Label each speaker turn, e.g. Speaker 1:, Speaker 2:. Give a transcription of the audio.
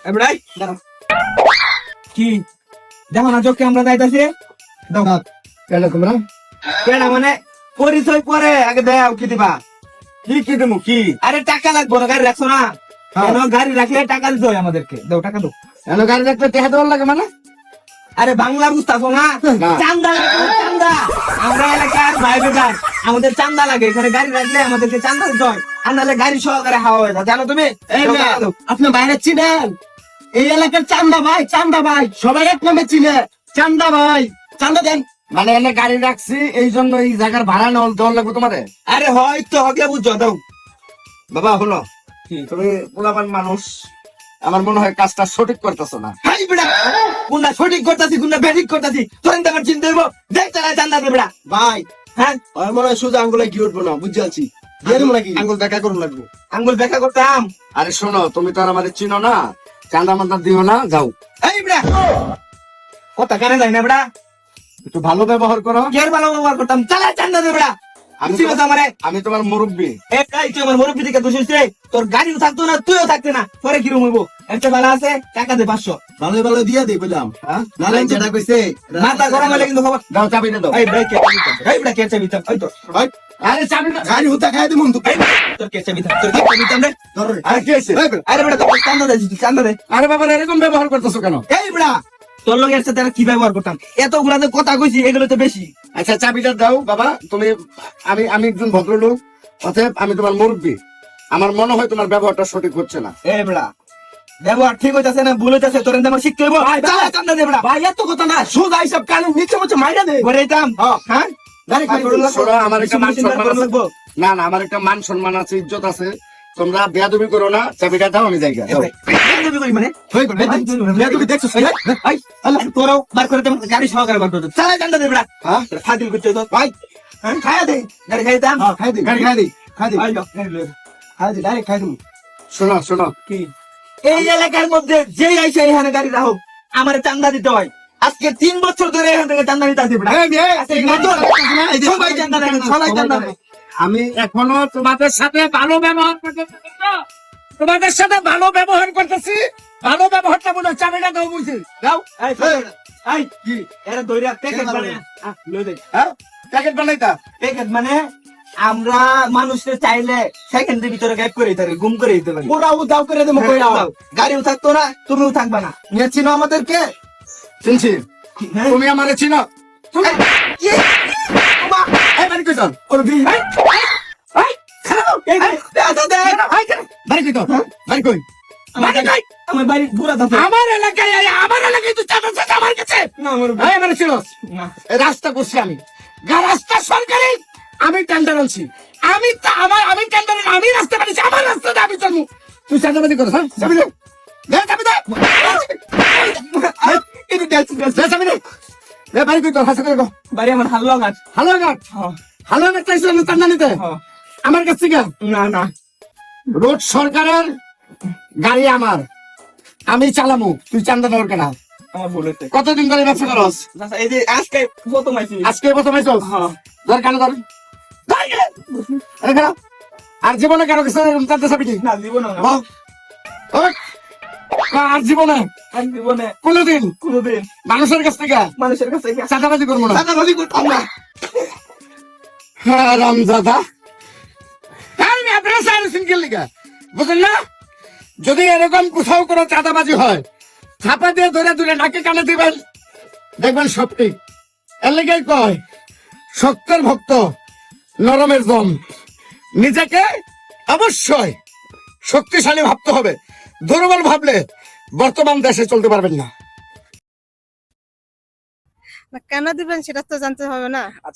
Speaker 1: এবড়াই দাঁড়াও কি দেখো না চোখে আমরা যাইতাছি দাও
Speaker 2: কেন তোমরা
Speaker 1: কেন মানে পরিচয় পরে আগে দেও কি দিবা
Speaker 2: কি দেবো কি
Speaker 1: আরে টাকা লাগবে না গাড়ি রাখছো না কেন গাড়ি রাখলে টাকা দিতে হয় আমাদেরকে দাও টাকা দাও
Speaker 2: কেন গাড়ি রাখতে টেহা দেওয়ার লাগে মানে
Speaker 1: আরে বাংলা বুঝতেছো না
Speaker 2: না।
Speaker 1: চান্দা লাগে, চান্দা আমরা এলাকার ভাই বেকার আমাদের চান্দা লাগে এখানে গাড়ি রাখলে আমাদেরকে চান্দা দিতে হয় আর নাহলে গাড়ি সহকারে হাওয়া হয়ে যায় জানো তুমি
Speaker 2: এই
Speaker 1: দাও,
Speaker 2: মেয়ে,
Speaker 1: টাকা দাও।
Speaker 2: আপনি বাইরে চিনেন এই এলাকার চান্দা ভাই সবাই এক নামে চিনে চান্দা ভাই চান্দা দেন মানে এনে গাড়ি রাখছি এই জন্য এই জায়গার ভাড়া দেওয়ার লাগবে তোমারে
Speaker 1: আরে হয়তো হকে বুঝছো দাও
Speaker 2: বাবা হলো তুমি পোলাপান মানুষ আমার মনে হয় কাজটা সঠিক করতেছো না
Speaker 1: হাই বেড়া কোনটা সঠিক করতাছি কোনটা ব্যাঠিক করতাছি তোর আমার চিন্তা হইব দেখ তারা চান্দা দে বেড়া
Speaker 2: ভাই
Speaker 1: হ্যাঁ
Speaker 2: আমার মনে হয় সোজা আঙ্গুলে কি উঠবো না বুঝতে পারছি আঙ্গুল দেখা করুন লাগবো
Speaker 1: আঙ্গুল দেখা করতাম
Speaker 2: আরে শোনো তুমি তো আর আমাদের চিনো না চান্দা মান্দা দিও না যাও
Speaker 1: এই বেড়া কথা কানে যায় না বেড়া
Speaker 2: একটু ভালো ব্যবহার করো
Speaker 1: কের ভালো ব্যবহার করতাম চালা চান্দা দে বেড়া
Speaker 2: আমি
Speaker 1: চিনো তো আমারে
Speaker 2: আমি তোমার মুরব্বী
Speaker 1: একাই তুই আমার মুরব্বী দিকে দোষ হইছে তোর গাড়িও থাকতো না তুইও থাকতে না পরে কিরম হইব একটা ভালো আছে টাকা দে 500
Speaker 2: ভালো দিয়ে দিই বললাম হ্যাঁ নালে যেটা কইছে
Speaker 1: মাথা গরম হলে কিন্তু খবর
Speaker 2: দাও চাবিটা দাও
Speaker 1: এই ব্রেক কে এই বেড়া কে চাবি ওই তো
Speaker 2: আরে চাবিটা গাড়ি হুতা খাই দিমু
Speaker 1: এই তোর কে চাবি তোর কে চাবি তামরে
Speaker 2: আরে কি হইছে
Speaker 1: আরে বেড়া তোর চান্দা দে চান্দা দে
Speaker 2: আরে বাবা এরকম ব্যবহার করতেছো কেন
Speaker 1: এই বেড়া তোর লোক এর সাথে আর কি ব্যবহার করতাম এতগুলা যে কথা কইছি এগুলো তো বেশি
Speaker 2: আচ্ছা চাবিটা দাও বাবা তুমি আমি একজন ভদ্রলোক অতএব আমি তোমার মুরব্বী আমার মনে হয় তোমার ব্যবহারটা সঠিক হচ্ছে না
Speaker 1: এই বেড়া ব্যবহার ঠিক হইতাছে না ভুল হইতাছে তোর আমার শিখতে হইব চালা চান্দা দে বেড়া
Speaker 2: ভাই এত কথা না সোজা হিসাব কানে নিচে মুচে মাইরা দে
Speaker 1: ঘরে যাইতাম হ্যাঁ গাড়ি খাই করুন
Speaker 2: শোনো, আমার একটা মান সম্মান আছে।
Speaker 1: লাগবো
Speaker 2: না না আমার একটা মান সম্মান আছে ইজ্জত আছে তোমরা বেয়াদবি করো না চাবিটা দাও আমি যাই গা। দাও।
Speaker 1: মানে
Speaker 2: দেখছো
Speaker 1: তোরাও বার করে তেমন গাড়ি সহকারে বার করতে চালা চান্দা দে বেড়া
Speaker 2: হ্যাঁ
Speaker 1: ফাদিল করতে তো
Speaker 2: ভাই
Speaker 1: হ্যাঁ খাইয়া দে গাড়ি খাইতাম
Speaker 2: খাই দি গাড়ি খাই দি
Speaker 1: আই যাও, গাড়ি লয়ে যাও।
Speaker 2: ডাইরেক্ট খাই দিমু শোনো শোনো
Speaker 1: কি এই এলাকার মধ্যে যেই আইসে এখানে গাড়ি রাখো আমার চান্দা দিতে হয় আজকে 3 বছর ধরে এখান থেকে চান্দা দিতে আসি বেড়া আজকে এই বছর সবাই চান্দা দেয় সবাই চান্দা দেয়
Speaker 2: আমি এখনো তোমাদের সাথে ভালো ব্যবহার করতেছি তোমাদের সাথে ভালো ব্যবহার করতেছি ভালো ব্যবহারটা বলে চাবিটা দাও বুঝি দাও
Speaker 1: এই এই কি এরা দইরা প্যাকেট বানায় লয়ে দে
Speaker 2: হ্যাঁ প্যাকেট বানাইতা
Speaker 1: প্যাকেট মানে আমরা মানুষকে চাইলে সেকেন্ডের ভিতরে গায়েব করে দিতে পারি গুম করে দিতে পারি
Speaker 2: ওরা দাও করে দেবো কইরা
Speaker 1: গাড়িও থাকতো না তুমিও থাকবা না
Speaker 2: নিয়ে চিনো আমাদেরকে চিনছি
Speaker 1: হ্যাঁ?
Speaker 2: তুমি আমারে চিনো তুমি
Speaker 1: এই, বাবা,
Speaker 2: এই বাড়ি কই যান
Speaker 1: ওর বি এই, এই, খাও, এই, দে,
Speaker 2: বাড়ি কই তো বাড়ি কই
Speaker 1: আমার বাড়ি ঘুরা দাও
Speaker 2: আমার এলাকায় তুই চাঁদা চাঁদা আমার কাছে
Speaker 1: না আমার
Speaker 2: এই মানে চিনোস
Speaker 1: না
Speaker 2: এই রাস্তা করছি আমি রাস্তা সরকারি আমি টেন্ডার আনছি আমি টেন্ডার আমি রাস্তা বানিয়েছি আমার রাস্তাতে আমি চলবো তুই চাঁদাবাদি করো হ্যাঁ চাবি দে দে চাবি দে
Speaker 1: এটা দেখছি
Speaker 2: দে চাবি দে দে বাড়ি কই তো হাসা করে গো
Speaker 1: বাড়ি আমার হালুয়া গাছ
Speaker 2: হালো ঘাট হালো ঘাট চাইছিল না চান্দা নিতে আমার কাছ থেকে
Speaker 1: না না
Speaker 2: রোড সরকারের গাড়ি আমার আমি চালামু তুই চান্দা দেওয়ার কেনা
Speaker 1: আমার ভুল হয়েছে
Speaker 2: কতদিন ধরে ব্যবসা করস
Speaker 1: আচ্ছা, এই যে আজকে প্রথম আইছি
Speaker 2: আজকে প্রথম আইছস
Speaker 1: হ্যাঁ।
Speaker 2: ধর কেন ধর আর জীবনে কারো কিছু চান্দা চাবি কি
Speaker 1: না দিব না
Speaker 2: আর জীবনে
Speaker 1: আর জীবনে
Speaker 2: কোনদিন
Speaker 1: কোনোদিন
Speaker 2: মানুষের কাছ থেকে
Speaker 1: মানুষের কাছে
Speaker 2: চাঁদাবাজি করবো না
Speaker 1: চাঁদাবাজি করতাম না
Speaker 2: রামজাদা আমি আপনারা সার্ভিসিং কে লিখা বুঝলেন না যদি এরকম কোথাও কোনো চাঁদাবাজি হয় ছাপা দিয়ে ধরে ধরে নাকে কানে দিবেন দেখবেন সব ঠিক এর লেগেই কয় শক্তের ভক্ত নরমের দম নিজেকে অবশ্যই শক্তিশালী ভাবতে হবে দুর্বল ভাবলে বর্তমান দেশে চলতে পারবেন না
Speaker 3: কেন দিবেন সেটা তো জানতে হবে না।